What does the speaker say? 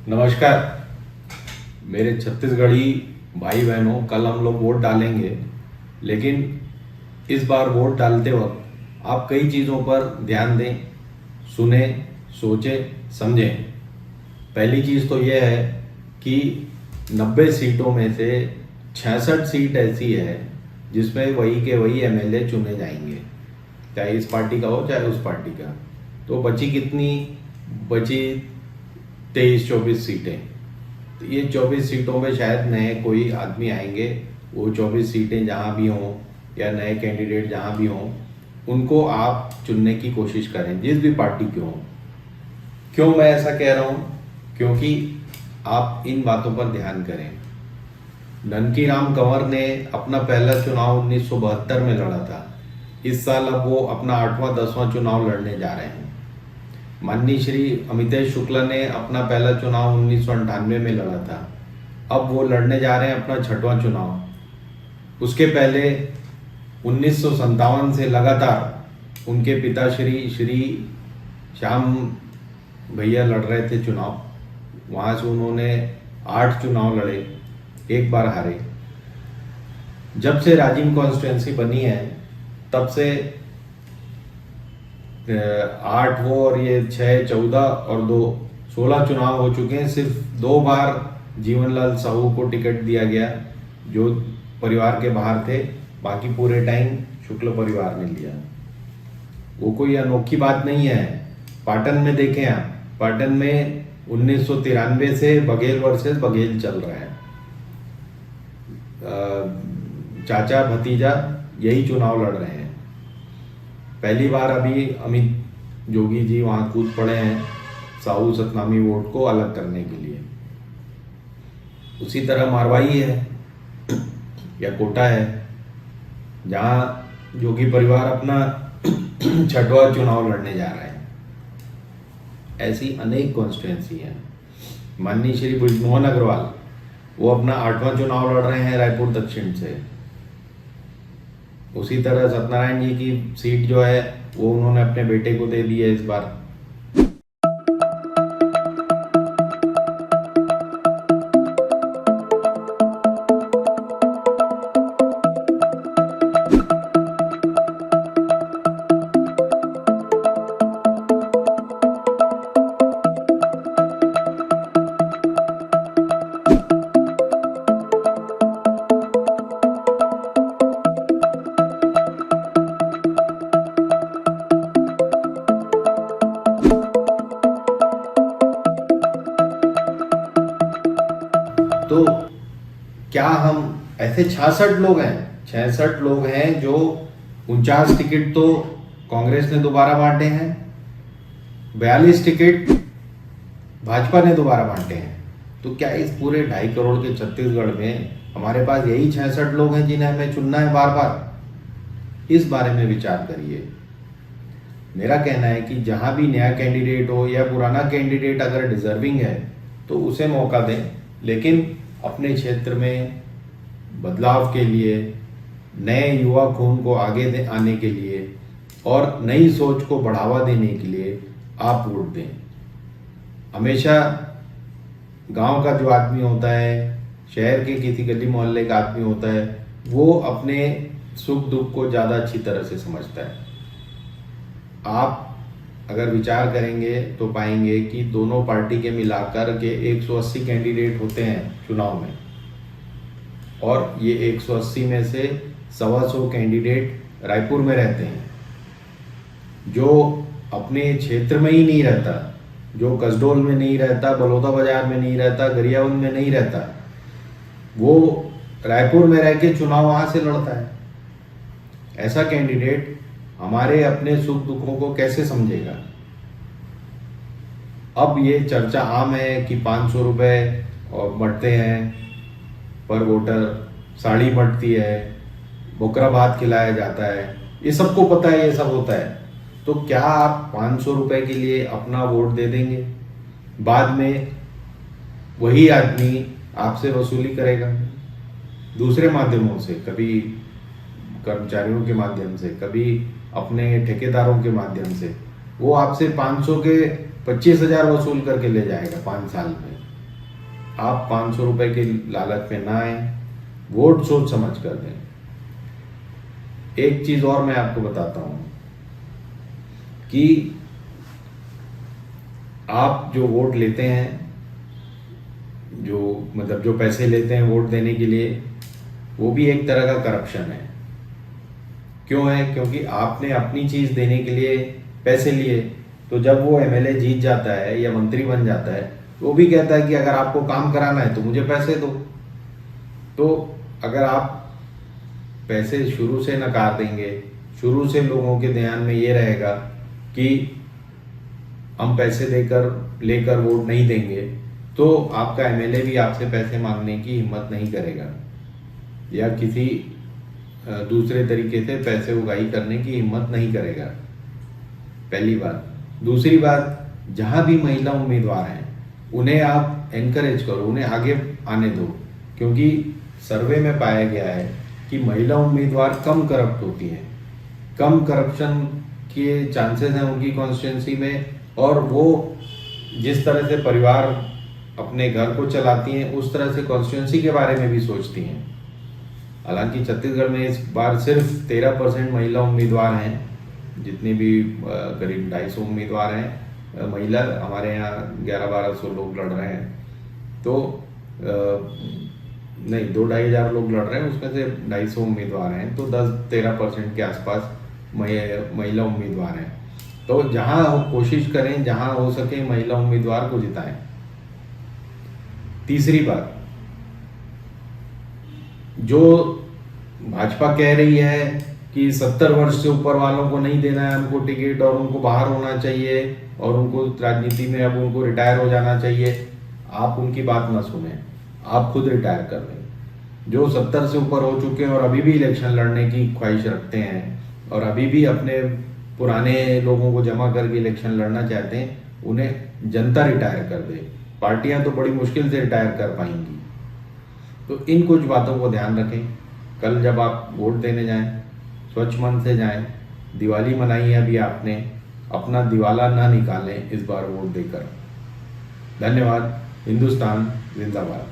नमस्कार मेरे छत्तीसगढ़ी भाई बहनों। कल हम लोग वोट डालेंगे, लेकिन इस बार वोट डालते वक्त आप कई चीज़ों पर ध्यान दें, सुने, सोचें, समझें। पहली चीज़ तो यह है कि 90 सीटों में से 66 सीट ऐसी है जिसमें वही के वही एमएलए चुने जाएंगे, चाहे इस पार्टी का हो चाहे उस पार्टी का। तो बची कितनी? बची 23-24 सीटें। तो ये 24 सीटों में शायद नए कोई आदमी आएंगे। वो 24 सीटें जहाँ भी हों या नए कैंडिडेट जहाँ भी हों, उनको आप चुनने की कोशिश करें, जिस भी पार्टी के हों। क्यों मैं ऐसा कह रहा हूँ? क्योंकि आप इन बातों पर ध्यान करें। ननकीराम कंवर ने अपना पहला चुनाव 1972 में लड़ा था। इस साल अब वो अपना 8वां-10वां चुनाव लड़ने जा रहे हैं। माननीय श्री अमितेश शुक्ला ने अपना पहला चुनाव 1998 में लड़ा था। अब वो लड़ने जा रहे हैं अपना 6वां चुनाव। उसके पहले 1957 से लगातार उनके पिता श्री श्याम भैया लड़ रहे थे चुनाव। वहाँ से उन्होंने 8 चुनाव लड़े, एक बार हारे। जब से राजिम कॉन्स्टिट्यूंसी बनी है तब से 8 वो और ये 6, 14 और 2, 16 चुनाव हो चुके हैं। सिर्फ 2 बार जीवनलाल साहू को टिकट दिया गया जो परिवार के बाहर थे, बाकी पूरे टाइम शुक्ल परिवार ने लिया। वो कोई अनोखी बात नहीं है। पाटन में देखें आप, पाटन में 1993 से बघेल वर्सेस बघेल चल रहा है। चाचा भतीजा यही चुनाव लड़ रहे हैं। पहली बार अभी अमित जोगी जी वहाँ कूद पड़े हैं साहू सतनामी वोट को अलग करने के लिए। उसी तरह मारवाई है या कोटा है, जहाँ जोगी परिवार अपना 6वां चुनाव लड़ने जा रहे हैं। ऐसी अनेक कॉन्स्टिट्यूंसी हैं। माननीय श्री बृजमोहन अग्रवाल वो अपना 8वां चुनाव लड़ रहे हैं रायपुर दक्षिण से। उसी तरह सत्यनारायण जी की सीट जो है वो उन्होंने अपने बेटे को दे दी है इस बार। तो क्या हम ऐसे 66 लोग हैं जो 49 टिकट तो कांग्रेस ने दोबारा बांटे हैं, 42 टिकट भाजपा ने दोबारा बांटे हैं। तो क्या इस पूरे 2.5 करोड़ के छत्तीसगढ़ में हमारे पास यही 66 लोग हैं जिन्हें हमें चुनना है बार बार? इस बारे में विचार करिए। मेरा कहना है कि जहां भी नया कैंडिडेट हो या पुराना कैंडिडेट अगर डिजर्विंग है तो उसे मौका दें, लेकिन अपने क्षेत्र में बदलाव के लिए, नए युवा खून को आगे आने के लिए और नई सोच को बढ़ावा देने के लिए आप वोट दें। हमेशा गांव का जो आदमी होता है, शहर के किसी गली मोहल्ले का आदमी होता है, वो अपने सुख दुख को ज़्यादा अच्छी तरह से समझता है। आप अगर विचार करेंगे तो पाएंगे कि दोनों पार्टी के मिलाकर के 180 कैंडिडेट होते हैं चुनाव में, और ये 180 में से 125 कैंडिडेट रायपुर में रहते हैं। जो अपने क्षेत्र में ही नहीं रहता, जो कसडोल में नहीं रहता, बलौदा बाजार में नहीं रहता, गरियाबंद में नहीं रहता, वो रायपुर में रह के चुनाव वहाँ से लड़ता है। ऐसा कैंडिडेट हमारे अपने सुख दुखों को कैसे समझेगा? अब ये चर्चा आम है कि 500 रुपये और बढ़ते हैं पर वोटर, साड़ी बढ़ती है, बोकरा भात खिलाया जाता है, ये सबको पता है, ये सब होता है। तो क्या आप 500 रुपये के लिए अपना वोट दे देंगे? बाद में वही आदमी आपसे वसूली करेगा दूसरे माध्यमों से, कभी कर्मचारियों के माध्यम से, कभी अपने ठेकेदारों के माध्यम से। वो आपसे 500 के 25,000 वसूल करके ले जाएगा 5 साल में। आप 500 रुपए के लालच में ना आए, वोट सोच समझ कर दें। एक चीज और मैं आपको बताता हूं कि आप जो वोट लेते हैं, जो पैसे लेते हैं वोट देने के लिए, वो भी एक तरह का करप्शन है। क्यों है? क्योंकि आपने अपनी चीज देने के लिए पैसे लिए, तो जब वो एमएलए जीत जाता है या मंत्री बन जाता है, वो भी कहता है कि अगर आपको काम कराना है तो मुझे पैसे दो। तो अगर आप पैसे शुरू से नकार देंगे, शुरू से लोगों के ध्यान में ये रहेगा कि हम पैसे लेकर वोट नहीं देंगे, तो आपका एमएलए भी आपसे पैसे मांगने की हिम्मत नहीं करेगा या किसी दूसरे तरीके से पैसे उगाही करने की हिम्मत नहीं करेगा। पहली बात। दूसरी बात, जहां भी महिला उम्मीदवार हैं उन्हें आप एनकरेज करो, उन्हें आगे आने दो, क्योंकि सर्वे में पाया गया है कि महिला उम्मीदवार कम करप्ट होती हैं, कम करप्शन के चांसेस हैं उनकी कॉन्स्टिट्यूंसी में, और वो जिस तरह से परिवार अपने घर को चलाती हैं उस तरह से कॉन्स्टिट्यूंसी के बारे में भी सोचती हैं। हालांकि छत्तीसगढ़ में इस बार सिर्फ 13% महिला उम्मीदवार हैं, जितने भी करीब 250 उम्मीदवार हैं महिला, हमारे यहाँ 1100-1200 लोग लड़ रहे हैं। तो नहीं, 2-2,500 लोग लड़ रहे हैं, उसमें से 250 उम्मीदवार हैं, तो 10-13% के आसपास महिला उम्मीदवार हैं। तो जहां कोशिश करें, जहां हो सके महिला उम्मीदवार को जिताएं। तीसरी बात, जो भाजपा कह रही है कि 70 वर्ष से ऊपर वालों को नहीं देना है हमको टिकट और उनको बाहर होना चाहिए और उनको राजनीति में अब उनको रिटायर हो जाना चाहिए, आप उनकी बात ना सुने, आप खुद रिटायर कर लें। जो 70 से ऊपर हो चुके हैं और अभी भी इलेक्शन लड़ने की ख्वाहिश रखते हैं और अभी भी अपने पुराने लोगों को जमा करके इलेक्शन लड़ना चाहते हैं, उन्हें जनता रिटायर कर दे। पार्टियां तो बड़ी मुश्किल से रिटायर कर पाएंगी। तो इन कुछ बातों को ध्यान रखें। कल जब आप वोट देने जाएं, स्वच्छ मन से जाएं। दिवाली मनाई है अभी आपने, अपना दिवाला ना निकालें इस बार वोट देकर। धन्यवाद। हिंदुस्तान जिंदाबाद।